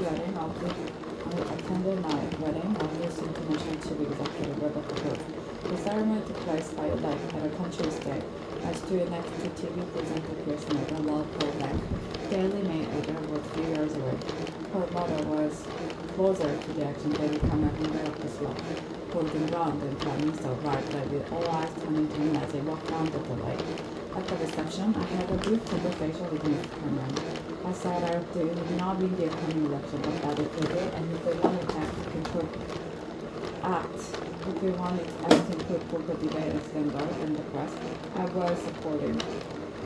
wedding I attended my wedding of Miss International Chief Executive Rebecca Hood. The ceremony took place by elect at a country estate. I stood next to TV presenter Chris Megan while Paul Beck, Daily Mail editor, was 3 years away. Her motto was closer to the action they would come and get up the slot. Holding round and Prime Minister arrived with all eyes turning to him as they walked down the lake. At the reception, I had a brief conversation with Mr. Cameron. I said that it would not be the upcoming election, but that if they did, and if they wanted to act, if they wanted to include corporate debate and scandals in the press, I was supporting.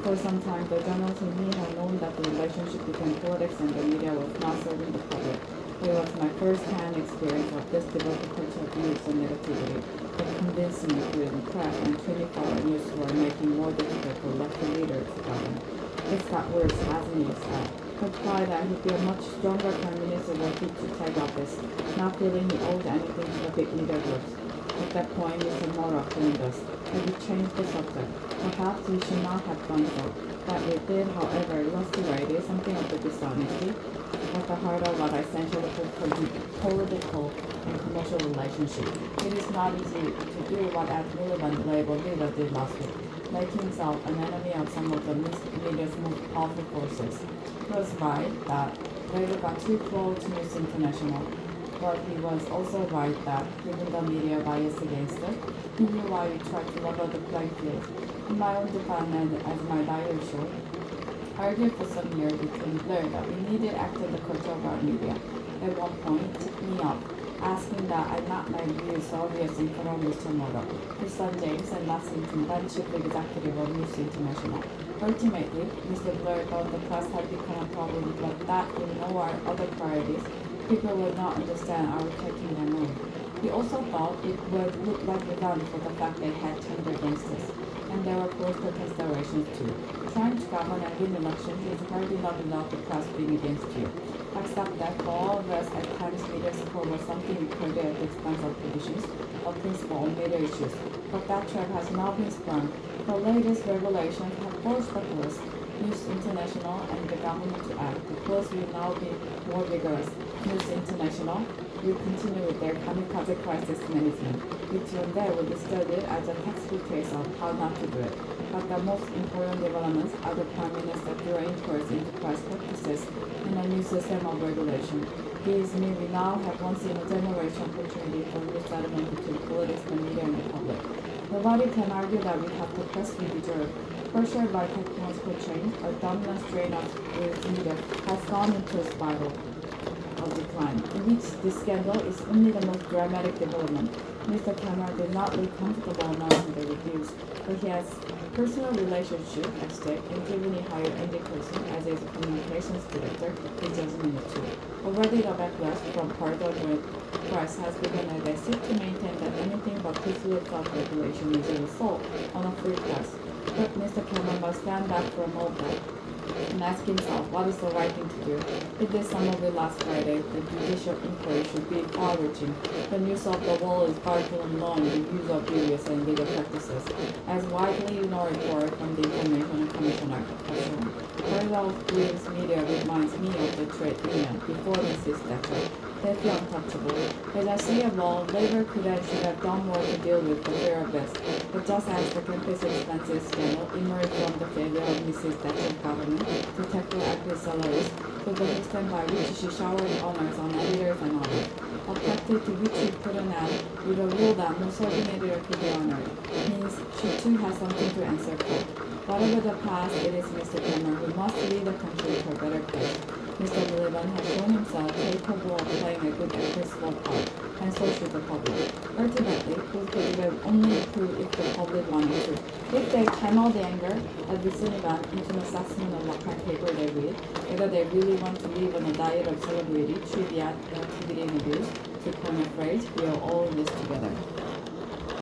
For some time, the journalists and me have known that the relationship between politics and the media was not serving the public. It was my first-hand experience of this devoted culture of views and negativity that convinced me through the press and 24-hour news were making more difficult for elected leaders to govern. It's got worse, hasn't it, said. Replied that he'd be a much stronger prime minister were he to take office, not feeling he owed anything to the big media groups. At that point, Mr. Murdoch joined us, and we changed the subject. Perhaps we should not have done so. That we did, however, illustrated something of the dishonesty at the heart of what essentially political and commercial relationship. It is not easy to do what Ed Miliband Labour leader did last week, making himself an enemy of some of the media's most powerful forces. He was right that Labour got too close to News International, but he was also right that, given the media bias against it, he knew why we tried to level the playing field. In my own department, as my diary showed, I argued for some years between Blair that we needed active the culture of our media. At one point, it took me up, asking that I not my views so obvious in front of Mr. Murdoch, his son James, and last Hinton, then chief executive of News International. Ultimately, Mr. Blair thought the press had become a problem, but that, given all our other priorities, people would not understand our taking them on. He also thought it would look like revenge for the fact they had turned against us, and there were political considerations too. Trying to govern and win elections is hardly not without the press being against you. Except that for all of us, at times media support was something we could at the expense of traditions, of principle on media issues. But that trap has now been sprung. The latest regulations have forced the police, News International, and the government to act. The police will now be more vigorous. News International will continue with their kamikaze crisis management, which one day will be studied as a textbook case of how not to do it. But the most important developments are the Prime Minister drawing towards enterprise practices in a new system of regulation. These mean we now have once in a generation opportunity for resettlement between politics, the media, and the public. Nobody can argue that we have the press we deserve. Pressured by technological change, a dominant strain of media has gone into a spiral of decline, in which this scandal is only the most dramatic development. Mr. Cameron did not look comfortable announcing the reviews, but he has personal relationship at stake, and given he hired Andy Coulson as his communications director, he doesn't need to. Already the backlash from part of the press has begun as they seek to maintain that anything but peaceful self-regulation is an assault on a free press. But Mr. Cameron must stand back for a moment and ask himself what is the right thing to do. He did some of it last Friday. The judicial inquiry should be far-reaching. The news of the world is far too long in the use of various and legal practices, as widely ignored from the Information Commissioner has shown. Part of British media reminds me of the trade union before Mrs. Thatcher. They feel untouchable. As I see a law, Labour could and should have done more to deal with the fear of this. But just as the campus expenses scandal emerged from the failure of Mrs. Thatcher's government to tackle active salaries, to the extent by which she showered honors on editors and others, a practice to which she put an end with a rule that no serving editor could be honored, means she too has something to answer for. Whatever the past, it is Mr. Cameron who must lead the country to a better place. Mr. Miliband has shown himself capable of playing a good and principal part, and so should the public. Ultimately, proof could be only true if the public wanted to. If they channel the anger at Miliband into an assessment of what kind of paper they read, whether they really want to live on a diet of celebrity, trivia, activity, and abuse, to coin a phrase, we are all in this together.